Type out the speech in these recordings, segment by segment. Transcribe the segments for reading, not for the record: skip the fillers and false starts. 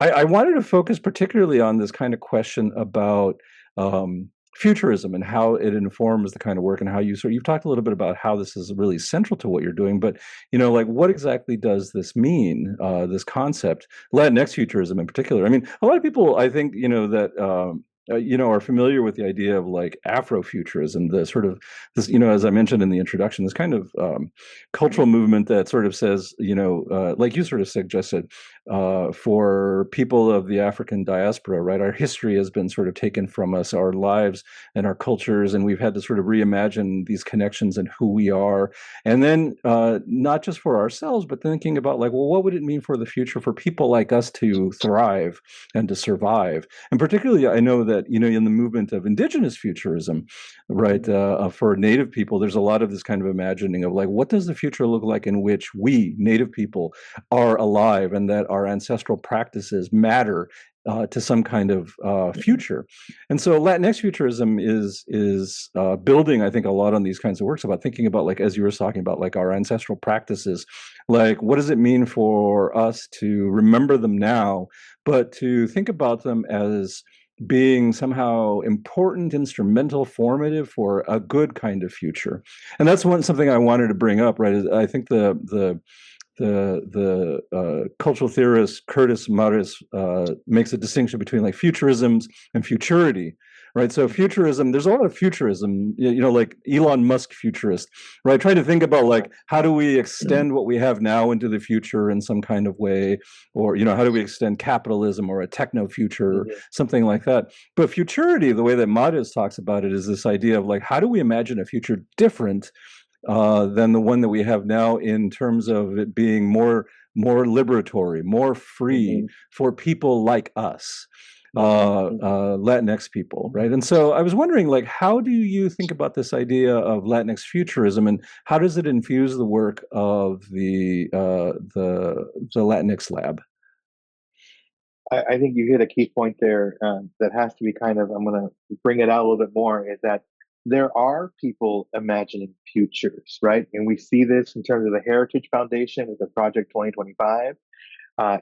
I wanted to focus particularly on this kind of question about futurism and how it informs the kind of work and how you've talked a little bit about how this is really central to what you're doing, but like what exactly does this mean? This concept, Latinx futurism in particular. I mean, a lot of people, I think, that. Are familiar with the idea of like Afrofuturism, the sort of this, as I mentioned in the introduction, this kind of cultural movement that sort of says, like you sort of suggested, for people of the African diaspora, right? Our history has been sort of taken from us, our lives and our cultures, and we've had to sort of reimagine these connections and who we are. And then not just for ourselves, but thinking about like, well, what would it mean for the future for people like us to thrive and to survive? And particularly, I know that, in the movement of indigenous futurism, right, for Native people, there's a lot of this kind of imagining of like, what does the future look like in which we, Native people, are alive and that our ancestral practices matter to some kind of future. And so Latinx futurism is building, I think, a lot on these kinds of works about thinking about, like, as you were talking about, like our ancestral practices, like what does it mean for us to remember them now, but to think about them as being somehow important, instrumental, formative for a good kind of future. And that's something I wanted to bring up, right? Is I think the cultural theorist Curtis Maris makes a distinction between like futurisms and futurity, right? So futurism, there's a lot of futurism, like Elon Musk futurist, right? Trying to think about like how do we extend what we have now into the future in some kind of way, or how do we extend capitalism or a techno future, Mhm. something like that. But futurity, the way that Maris talks about it, is this idea of like how do we imagine a future different than the one that we have now in terms of it being more liberatory, more free Mhm. for people like us, Mhm. Mhm. Latinx people, right? And so I was wondering, like, how do you think about this idea of Latinx futurism, and how does it infuse the work of the Latinx Lab? I think you hit a key point there that has to be kind of, I'm going to bring it out a little bit more, is that there are people imagining futures, right? And we see this in terms of the Heritage Foundation with the Project 2025.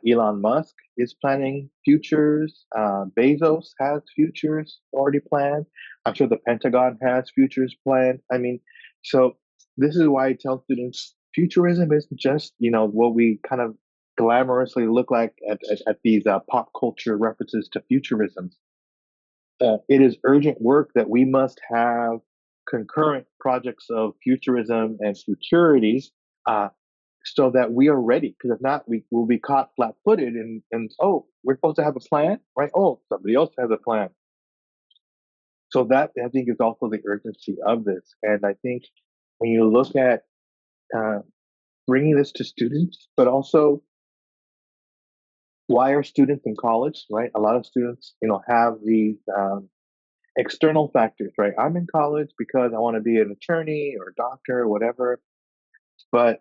Elon Musk is planning futures. Bezos has futures already planned. I'm sure the Pentagon has futures planned. I mean, so this is why I tell students futurism isn't just, what we kind of glamorously look like at these pop culture references to futurism. It is urgent work that we must have concurrent projects of futurism and futurity uh, so that we are ready. Because if not, we will be caught flat-footed and oh, we're supposed to have a plan, right? Oh, somebody else has a plan. So that I think is also the urgency of this. And I think when you look at uh, bringing this to students, but also why are students in college, right? A lot of students, have these external factors, right? I'm in college because I want to be an attorney or a doctor or whatever. But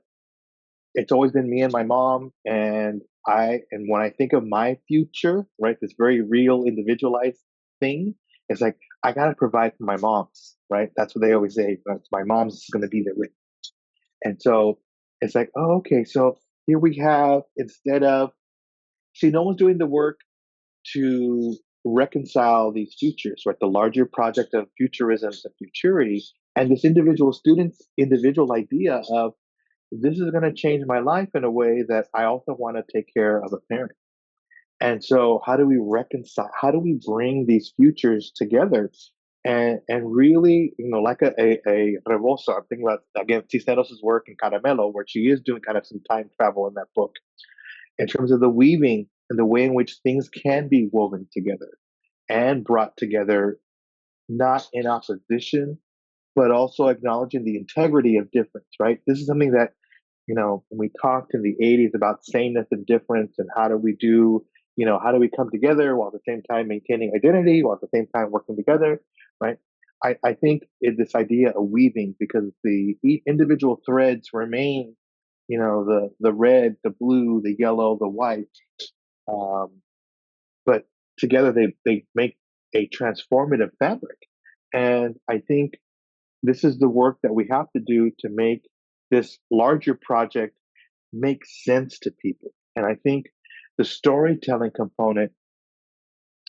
it's always been me and my mom, and when I think of my future, right, this very real individualized thing, it's like I gotta provide for my mom's, right? That's what they always say. My mom's is gonna be there with me. And so it's like, oh, okay, so here we have, instead of, see, no one's doing the work to reconcile these futures, right? The larger project of futurism and futurity, and this individual student's individual idea of this is going to change my life in a way that I also want to take care of a parent. And so, how do we reconcile? How do we bring these futures together? And really, like a Rebosa, I'm thinking about, again, Cisneros' work in Caramelo, where she is doing kind of some time travel in that book, in terms of the weaving and the way in which things can be woven together and brought together, not in opposition, but also acknowledging the integrity of difference, right? This is something that, when we talked in the 80s about sameness and difference and how do we do, how do we come together while at the same time maintaining identity, while at the same time working together, right? I think this idea of weaving, because the individual threads remain, the red, the blue, the yellow, the white, um, but together they make a transformative fabric. And I think this is the work that we have to do to make this larger project make sense to people. And I think the storytelling component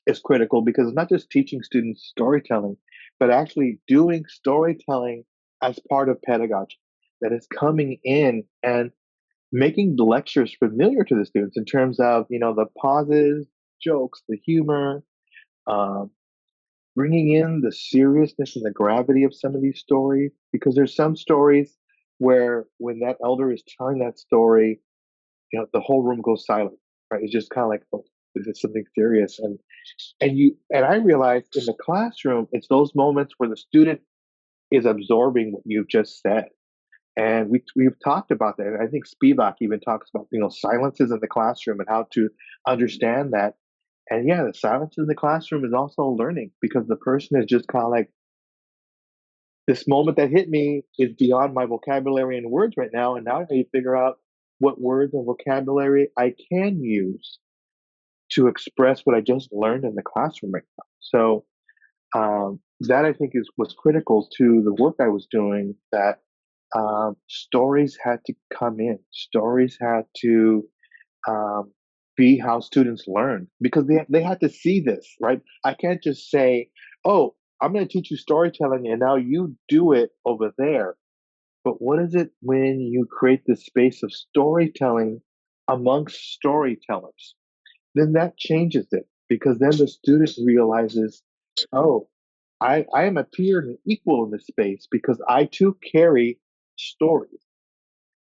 is critical because it's not just teaching students storytelling, but actually doing storytelling as part of pedagogy. That is coming in and making the lectures familiar to the students in terms of, the pauses, jokes, the humor, um, bringing in the seriousness and the gravity of some of these stories. Because there's some stories where when that elder is telling that story, the whole room goes silent, right? It's just kind of like, oh, this is something serious. And I realized in the classroom, it's those moments where the student is absorbing what you've just said. And we've talked about that. And I think Spivak even talks about, silences in the classroom and how to understand that. And yeah, the silence in the classroom is also learning because the person is just kind of like, this moment that hit me is beyond my vocabulary and words right now. And now I need to figure out what words and vocabulary I can use to express what I just learned in the classroom right now. So that I think is was critical to the work I was doing. That stories had to come in. Stories had to um, be how students learn because they had to see this, right? I can't just say, "Oh, I'm going to teach you storytelling, and now you do it over there." But what is it when you create this space of storytelling amongst storytellers? Then that changes it because then the student realizes, oh, I am a peer and equal in this space because I too carry stories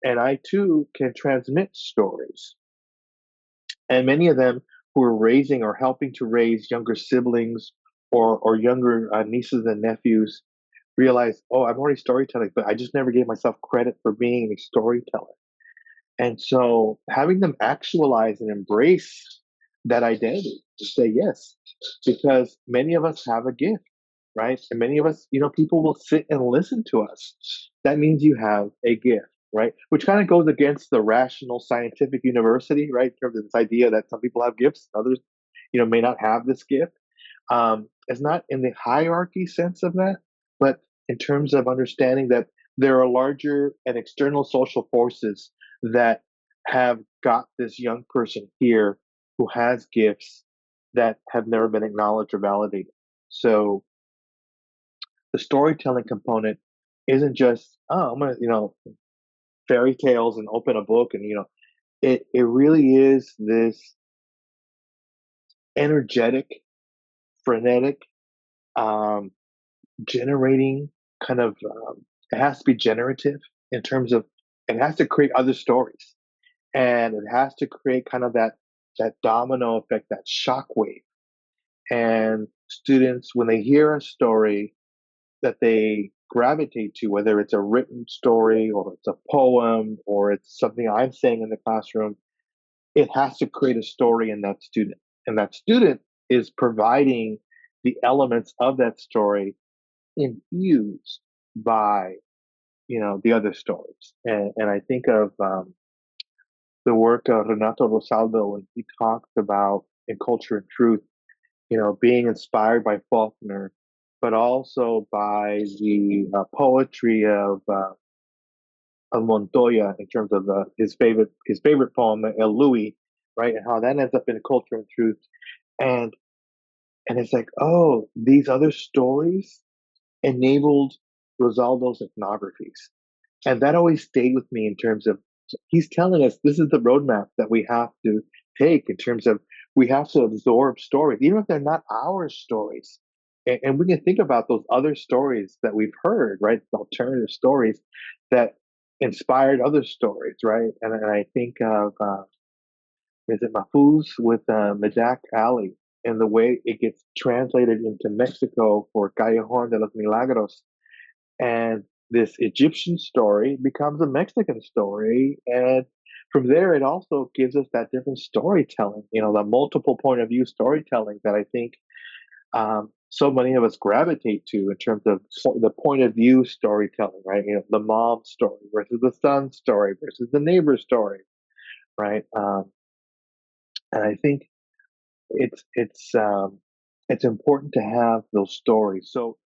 and I too can transmit stories. And many of them who are raising or helping to raise younger siblings or younger nieces and nephews realize, oh, I'm already storytelling, but I just never gave myself credit for being a storyteller. And so having them actualize and embrace that identity to say yes, because many of us have a gift, right? And many of us, people will sit and listen to us. That means you have a gift, right? Which kind of goes against the rational scientific university, right? In terms of this idea that some people have gifts, others, may not have this gift. It's not in the hierarchy sense of that, but in terms of understanding that there are larger and external social forces that have got this young person here who has gifts that have never been acknowledged or validated. So the storytelling component isn't just, oh, I'm gonna, fairy tales and open a book and it really is this energetic, frenetic, um, generating kind of it has to be generative in terms of it has to create other stories and it has to create kind of that domino effect, that shock wave. And students, when they hear a story that they gravitate to, whether it's a written story or it's a poem or it's something I'm saying in the classroom, it has to create a story in that student. And that student is providing the elements of that story infused by, the other stories. And I think of the work of Renato Rosaldo when he talks about in Culture and Truth, being inspired by Faulkner, but also by the poetry of Montoya in terms of his favorite poem, El Louis, right, and how that ends up in Culture and Truth, and and it's like, oh, these other stories enabled Rosaldo's ethnographies, and that always stayed with me in terms of he's telling us this is the roadmap that we have to take in terms of we have to absorb stories, even if they're not our stories. And we can think about those other stories that we've heard, right? The alternative stories that inspired other stories, right? And I think of, is it Mahfouz with Medak Ali and the way it gets translated into Mexico for Callejón de los Milagros, and this Egyptian story becomes a Mexican story. And from there, it also gives us that different storytelling, the multiple point of view storytelling that I think so many of us gravitate to in terms of the point of view storytelling, right? The mom story versus the son story versus the neighbor story, right? And I think it's it's um, it's important to have those stories. So